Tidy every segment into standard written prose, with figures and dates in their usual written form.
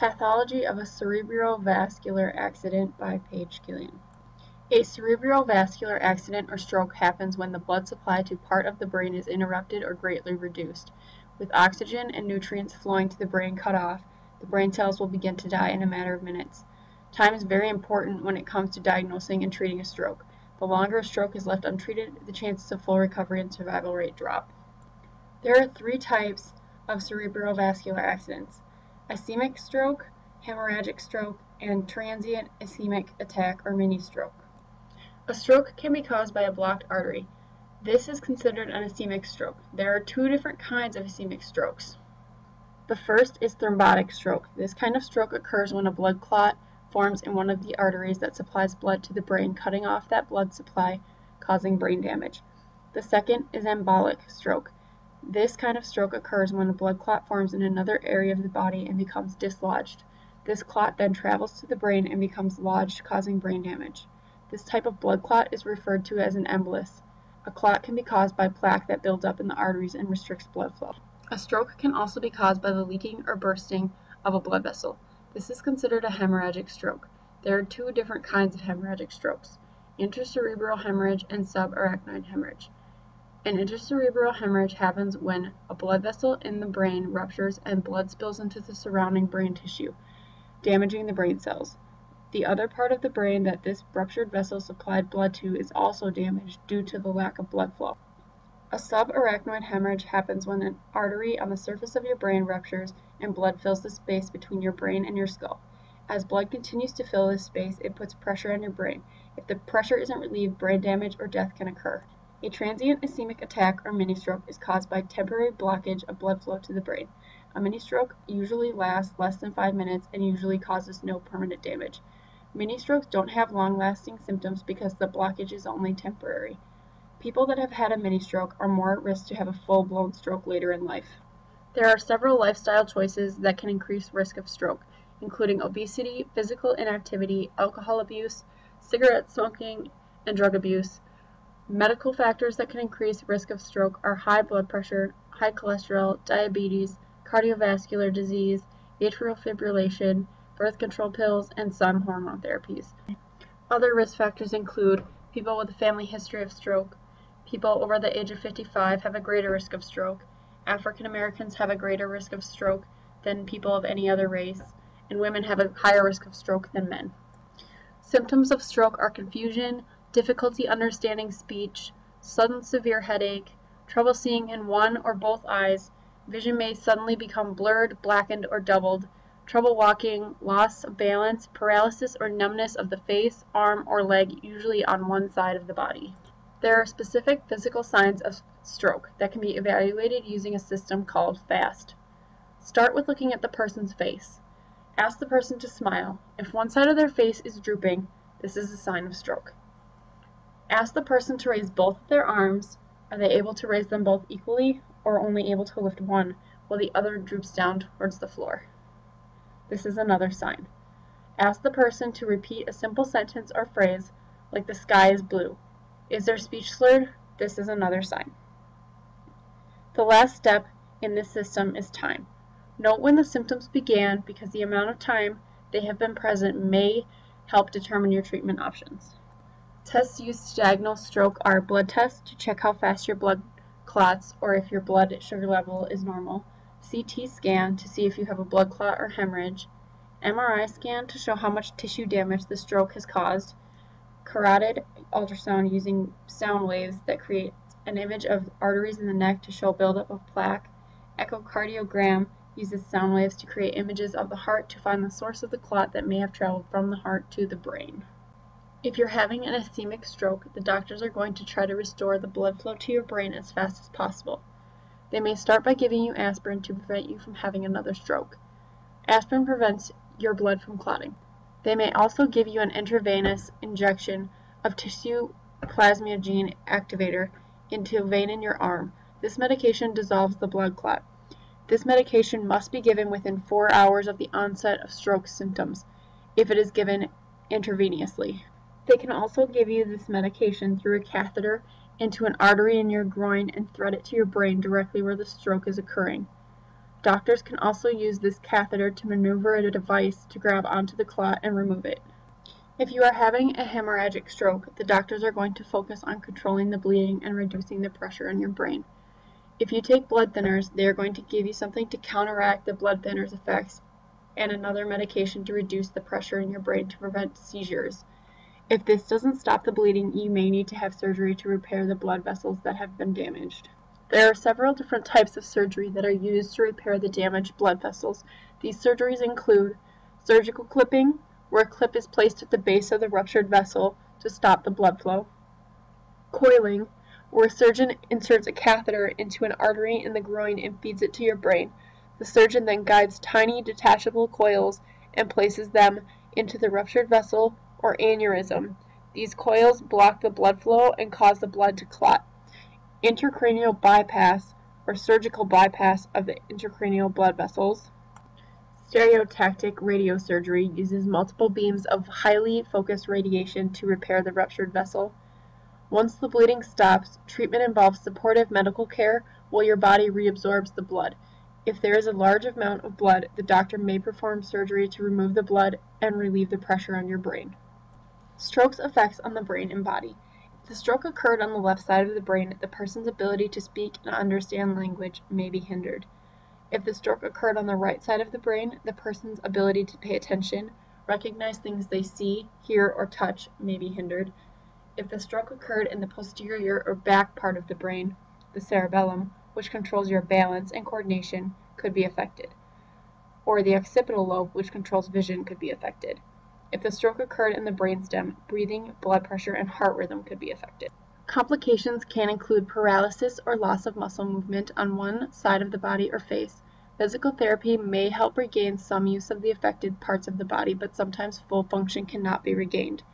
Pathology of a cerebrovascular accident by Paige Gillian. A cerebrovascular accident or stroke happens when the blood supply to part of the brain is interrupted or greatly reduced. With oxygen and nutrients flowing to the brain cut off, the brain cells will begin to die in a matter of minutes. Time is very important when it comes to diagnosing and treating a stroke. The longer a stroke is left untreated, the chances of full recovery and survival rate drop. There are three types of cerebrovascular accidents: ischemic stroke, hemorrhagic stroke, and transient ischemic attack or mini-stroke. A stroke can be caused by a blocked artery. This is considered an ischemic stroke. There are two different kinds of ischemic strokes. The first is thrombotic stroke. This kind of stroke occurs when a blood clot forms in one of the arteries that supplies blood to the brain, cutting off that blood supply, causing brain damage. The second is embolic stroke. This kind of stroke occurs when a blood clot forms in another area of the body and becomes dislodged. This clot then travels to the brain and becomes lodged, causing brain damage. This type of blood clot is referred to as an embolus. A clot can be caused by plaque that builds up in the arteries and restricts blood flow. A stroke can also be caused by the leaking or bursting of a blood vessel. This is considered a hemorrhagic stroke. There are two different kinds of hemorrhagic strokes: intracerebral hemorrhage and subarachnoid hemorrhage. An intracerebral hemorrhage happens when a blood vessel in the brain ruptures and blood spills into the surrounding brain tissue, damaging the brain cells. The other part of the brain that this ruptured vessel supplied blood to is also damaged due to the lack of blood flow. A subarachnoid hemorrhage happens when an artery on the surface of your brain ruptures and blood fills the space between your brain and your skull. As blood continues to fill this space, it puts pressure on your brain. If the pressure isn't relieved, brain damage or death can occur. A transient ischemic attack or mini-stroke is caused by temporary blockage of blood flow to the brain. A mini-stroke usually lasts less than 5 minutes and usually causes no permanent damage. Mini-strokes don't have long-lasting symptoms because the blockage is only temporary. People that have had a mini-stroke are more at risk to have a full-blown stroke later in life. There are several lifestyle choices that can increase risk of stroke, including obesity, physical inactivity, alcohol abuse, cigarette smoking, and drug abuse. Medical factors that can increase risk of stroke are high blood pressure, high cholesterol, diabetes, cardiovascular disease, atrial fibrillation, birth control pills, and some hormone therapies. Other risk factors include people with a family history of stroke, people over the age of 55 have a greater risk of stroke, African Americans have a greater risk of stroke than people of any other race, and women have a higher risk of stroke than men. Symptoms of stroke are confusion, difficulty understanding speech, sudden severe headache, trouble seeing in one or both eyes, vision may suddenly become blurred, blackened, or doubled, trouble walking, loss of balance, paralysis or numbness of the face, arm, or leg, usually on one side of the body. There are specific physical signs of stroke that can be evaluated using a system called FAST. Start with looking at the person's face. Ask the person to smile. If one side of their face is drooping, this is a sign of stroke. Ask the person to raise both of their arms. Are they able to raise them both equally or only able to lift one while the other droops down towards the floor? This is another sign. Ask the person to repeat a simple sentence or phrase like "the sky is blue." Is their speech slurred? This is another sign. The last step in this system is time. Note when the symptoms began because the amount of time they have been present may help determine your treatment options. Tests used to diagnose stroke are blood tests to check how fast your blood clots or if your blood sugar level is normal, CT scan to see if you have a blood clot or hemorrhage, MRI scan to show how much tissue damage the stroke has caused, carotid ultrasound using sound waves that create an image of arteries in the neck to show buildup of plaque, echocardiogram uses sound waves to create images of the heart to find the source of the clot that may have traveled from the heart to the brain. If you're having an ischemic stroke, the doctors are going to try to restore the blood flow to your brain as fast as possible. They may start by giving you aspirin to prevent you from having another stroke. Aspirin prevents your blood from clotting. They may also give you an intravenous injection of tissue plasminogen activator into a vein in your arm. This medication dissolves the blood clot. This medication must be given within 4 hours of the onset of stroke symptoms if it is given intravenously. They can also give you this medication through a catheter into an artery in your groin and thread it to your brain directly where the stroke is occurring. Doctors can also use this catheter to maneuver a device to grab onto the clot and remove it. If you are having a hemorrhagic stroke, the doctors are going to focus on controlling the bleeding and reducing the pressure in your brain. If you take blood thinners, they are going to give you something to counteract the blood thinners effects and another medication to reduce the pressure in your brain to prevent seizures. If this doesn't stop the bleeding, you may need to have surgery to repair the blood vessels that have been damaged. There are several different types of surgery that are used to repair the damaged blood vessels. These surgeries include surgical clipping, where a clip is placed at the base of the ruptured vessel to stop the blood flow. Coiling, where a surgeon inserts a catheter into an artery in the groin and feeds it to your brain. The surgeon then guides tiny detachable coils and places them into the ruptured vessel or aneurysm. These coils block the blood flow and cause the blood to clot. Intracranial bypass, or surgical bypass of the intracranial blood vessels. Stereotactic radiosurgery uses multiple beams of highly focused radiation to repair the ruptured vessel. Once the bleeding stops, treatment involves supportive medical care while your body reabsorbs the blood. If there is a large amount of blood, the doctor may perform surgery to remove the blood and relieve the pressure on your brain. Stroke's effects on the brain and body. If the stroke occurred on the left side of the brain, the person's ability to speak and understand language may be hindered. If the stroke occurred on the right side of the brain, the person's ability to pay attention, recognize things they see, hear, or touch may be hindered. If the stroke occurred in the posterior or back part of the brain, the cerebellum, which controls your balance and coordination, could be affected. Or the occipital lobe, which controls vision, could be affected. If the stroke occurred in the brainstem, breathing, blood pressure, and heart rhythm could be affected. Complications can include paralysis or loss of muscle movement on one side of the body or face. Physical therapy may help regain some use of the affected parts of the body, but sometimes full function cannot be regained.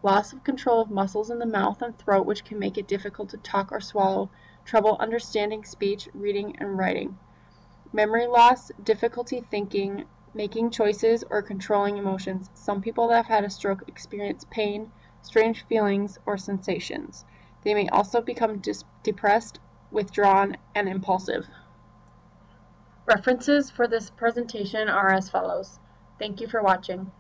Loss of control of muscles in the mouth and throat, which can make it difficult to talk or swallow. Trouble understanding speech, reading, and writing. Memory loss, difficulty thinking, making choices, or controlling emotions. Some people that have had a stroke experience pain, strange feelings, or sensations. They may also become depressed, withdrawn, and impulsive. References for this presentation are as follows. Thank you for watching.